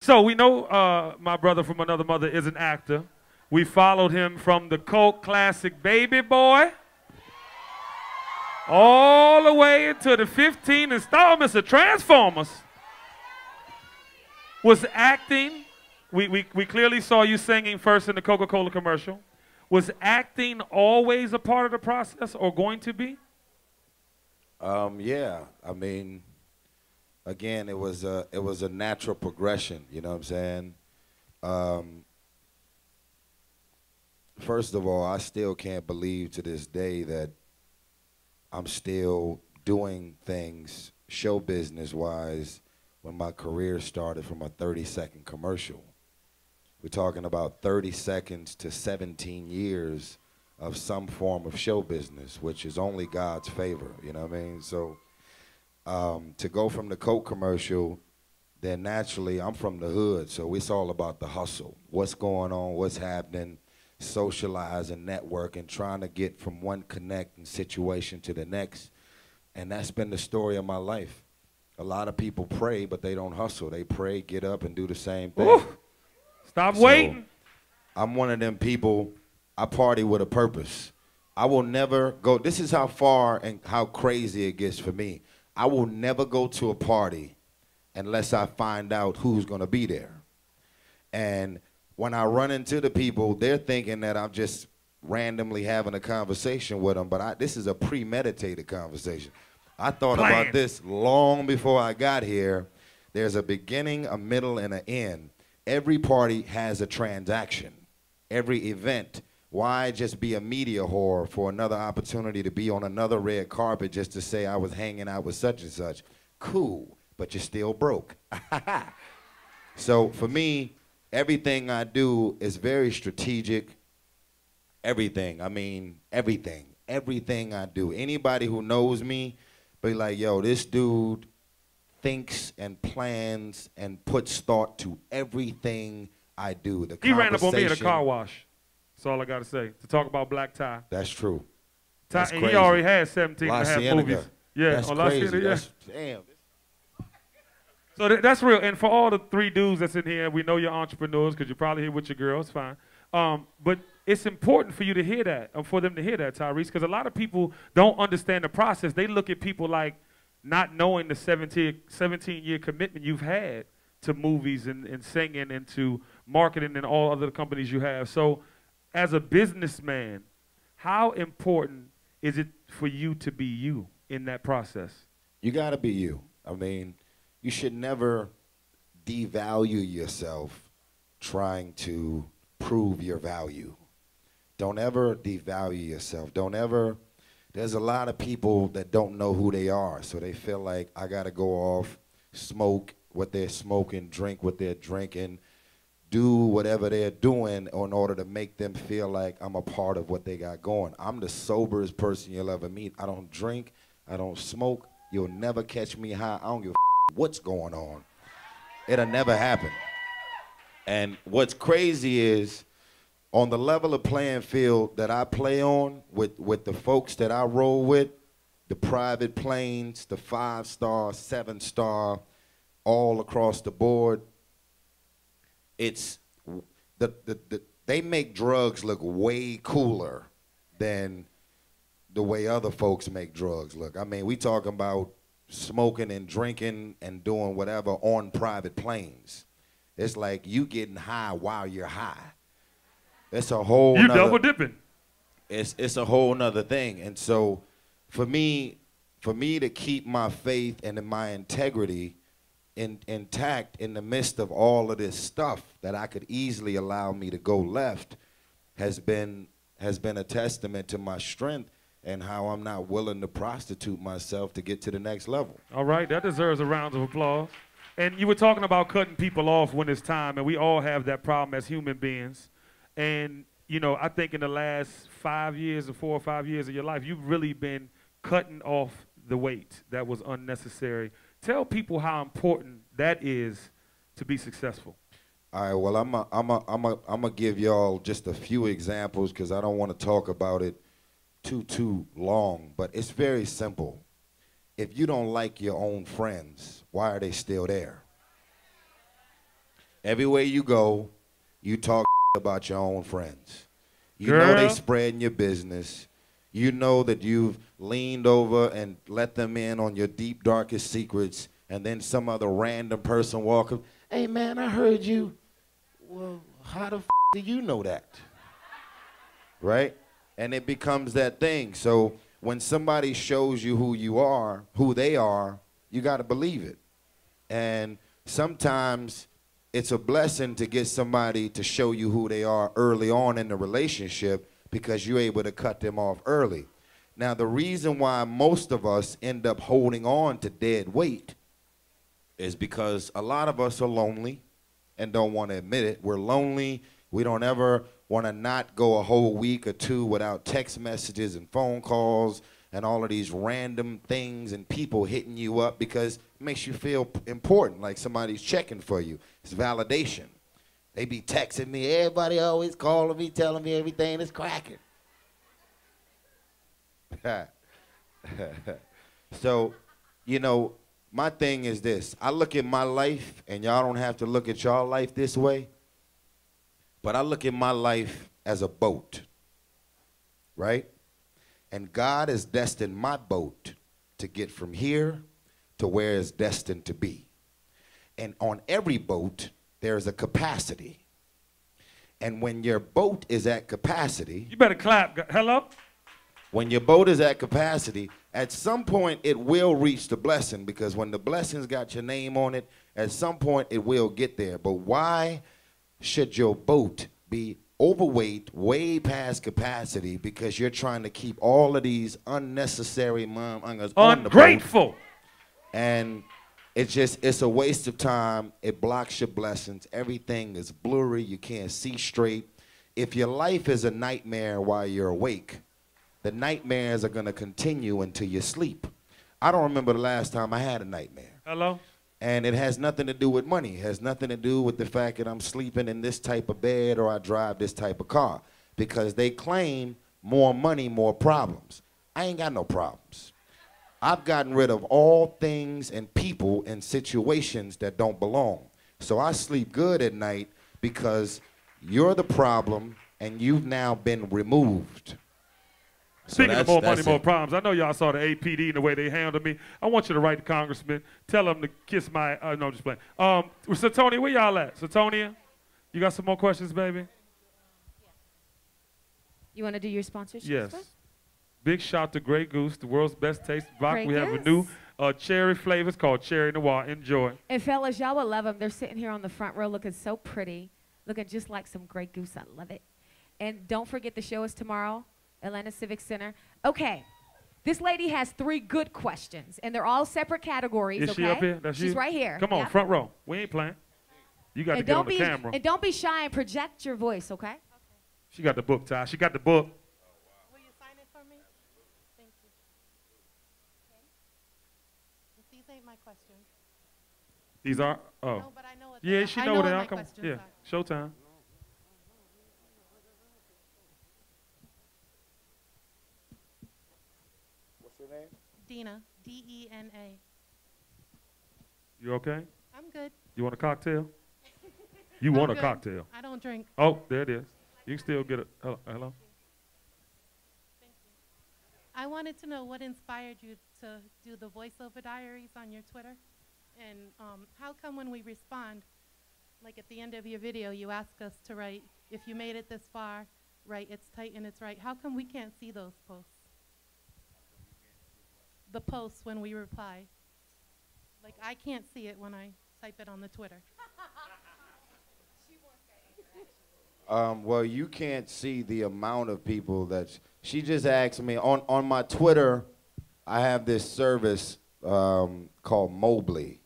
So we know my brother from another mother is an actor. We followed him from the cult classic Baby Boy all the way into the 15 installments of Transformers. Was acting, we clearly saw you singing first in the Coca-Cola commercial. Was acting always a part of the process or going to be? Yeah, I mean, again, it was a natural progression, you know what I'm saying? First of all, I still can't believe to this day that I'm still doing things show business-wise when my career started from a 30-second commercial. We're talking about 30 seconds to 17 years of some form of show business, which is only God's favor, you know what I mean? So to go from the Coke commercial, then naturally, I'm from the hood, so it's all about the hustle. What's going on, what's happening, socializing, networking, trying to get from one connecting situation to the next. And that's been the story of my life. A lot of people pray, but they don't hustle. They pray, get up, and do the same thing. Ooh, stop waiting. I'm one of them people, I party with a purpose. I will never go, this is how far and how crazy it gets for me. I will never go to a party unless I find out who's gonna be there. And when I run into the people, they're thinking that I'm just randomly having a conversation with them, but this is a premeditated conversation. I thought about this long before I got here. There's a beginning, a middle, and an end. Every party has a transaction. Every event. Why just be a media whore for another opportunity to be on another red carpet just to say I was hanging out with such and such? Cool, but you're still broke. So for me, everything I do is very strategic. Everything, I mean, everything. Everything I do. Anybody who knows me, be like, yo, this dude thinks and plans and puts thought to everything I do. He ran up on me at a car wash. That's all I got to say. To talk about black tie. That's true. That's crazy. He already had 17 and a half movies. Yeah, that's crazy. That's, damn. So that's real. And for all the three dudes that's in here, we know you're entrepreneurs because you're probably here with your girls. Fine. But it's important for you to hear that, for them to hear that, Tyrese, because a lot of people don't understand the process. They look at people like not knowing the 17-year commitment you've had to movies and singing and to marketing and all other companies you have. So as a businessman, how important is it for you to be you in that process? You got to be you. I mean, you should never devalue yourself trying to prove your value. Don't ever devalue yourself. Don't ever, there's a lot of people that don't know who they are, so they feel like I got to go off, smoke what they're smoking, drink what they're drinking, do whatever they're doing in order to make them feel like I'm a part of what they got going. I'm the soberest person you'll ever meet. I don't drink. I don't smoke. You'll never catch me high. I don't give a what's going on. It'll never happen. And what's crazy is on the level of playing field that I play on with the folks that I roll with, the private planes, the 5-star, 7-star, all across the board, it's they make drugs look way cooler than the way other folks make drugs look. I mean, we talking about smoking and drinking and doing whatever on private planes. It's like you getting high while you're high. It's a whole you double dipping. It's a whole nother thing. And so for me to keep my faith and my integrity intact in the midst of all of this stuff that I could easily allow me to go left has been a testament to my strength and how I'm not willing to prostitute myself to get to the next level. All right, that deserves a round of applause. And you were talking about cutting people off when it's time, and we all have that problem as human beings. And, you know, I think in the last 5 years or 4 or 5 years of your life, you've really been cutting off the weight that was unnecessary. Tell people how important that is to be successful. All right, well, I'm gonna give y'all just a few examples because I don't want to talk about it too long, but it's very simple. If you don't like your own friends, why are they still there? Everywhere you go, you talk about your own friends. You Girl. know they spreading your business. You know that you've leaned over and let them in on your deep, darkest secrets, and then some other random person walk up, hey, man, I heard you. Well, how the do you know that? Right? And it becomes that thing. So when somebody shows you who you are, who they are, you got to believe it. And sometimes it's a blessing to get somebody to show you who they are early on in the relationship because you're able to cut them off early. Now, the reason why most of us end up holding on to dead weight is because a lot of us are lonely and don't want to admit it. We're lonely. We don't ever want to not go a whole week or two without text messages and phone calls and all of these random things and people hitting you up because it makes you feel important, like somebody's checking for you. It's validation. They be texting me. Everybody always calling me, telling me everything is cracking. So, you know, my thing is this. I look at my life, and y'all don't have to look at y'all life this way, but I look at my life as a boat, right? And God has destined my boat to get from here to where it's destined to be. And on every boat, there's a capacity. And when your boat is at capacity... You better clap. Hello? When your boat is at capacity, at some point it will reach the blessing, because when the blessing's got your name on it, at some point it will get there. But why should your boat be overweight, way past capacity, because you're trying to keep all of these unnecessary mongers on the boat? Ungrateful. And it's a waste of time. It blocks your blessings. Everything is blurry. You can't see straight. If your life is a nightmare while you're awake, the nightmares are going to continue until you sleep. I don't remember the last time I had a nightmare. Hello? And it has nothing to do with money. It has nothing to do with the fact that I'm sleeping in this type of bed or I drive this type of car. Because they claim more money, more problems. I ain't got no problems. I've gotten rid of all things and people and situations that don't belong. So I sleep good at night because you're the problem and you've now been removed. Speaking of more money, more problems, I know y'all saw the APD and the way they handled me. I want you to write the congressman, tell him to kiss my, no, I'm just playing. Satonia, where y'all at? Satonia, you got some more questions, baby? You want to do your sponsorship? Yes. First? Big shout to Grey Goose, the world's best taste vodka. Grey We have a Goose. new cherry flavor. It's called Cherry Noir. Enjoy. And fellas, y'all will love them. They're sitting here on the front row looking so pretty, looking just like some Grey Goose. I love it. And don't forget the show is tomorrow. Atlanta Civic Center. Okay, this lady has 3 good questions, and they're all separate categories. Is she up here? That's She's you? right here. Come on, Yep. front row. We ain't playing. You got to get on the camera. And don't be shy and project your voice, okay? She got the book, Ty. She got the book. Will you sign it for me? Thank you. Okay. These ain't my questions. These are, oh. No, but I know what Yeah, they she are. know I what they what are. my Come on. questions Yeah, are. showtime. What's her name? Dina, D-E-N-A. You okay? I'm good. You want a cocktail? You want a good. cocktail. I don't drink. Oh, there it is. You can still get it. Hello? Hello? Thank you. I wanted to know what inspired you to do the voiceover diaries on your Twitter, and how come when we respond, like at the end of your video, you ask us to write, if you made it this far, write it's tight and it's right. How come we can't see those posts? The posts when we reply. Like, I can't see it when I type it on the Twitter. Well, you can't see the amount of people that she just asked me on my Twitter. I have this service called Mobley,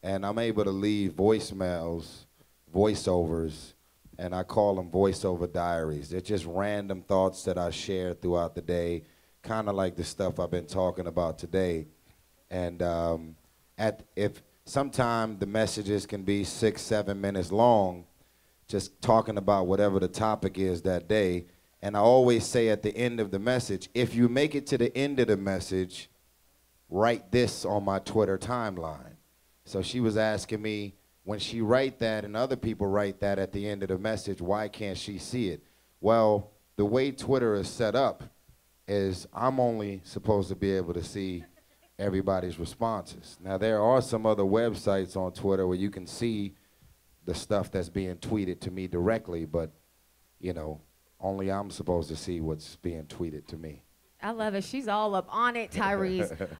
and I'm able to leave voicemails, voiceovers, and I call them voiceover diaries. They're just random thoughts that I share throughout the day, kind of like the stuff I've been talking about today. And if sometime the messages can be 6-7 minutes long, just talking about whatever the topic is that day. And I always say at the end of the message, if you make it to the end of the message, write this on my Twitter timeline. So she was asking me, when she write that and other people write that at the end of the message, why can't she see it? Well, the way Twitter is set up is I'm only supposed to be able to see everybody's responses. Now, there are some other websites on Twitter where you can see the stuff that's being tweeted to me directly, but, you know, only I'm supposed to see what's being tweeted to me. I love it. She's all up on it, Tyrese.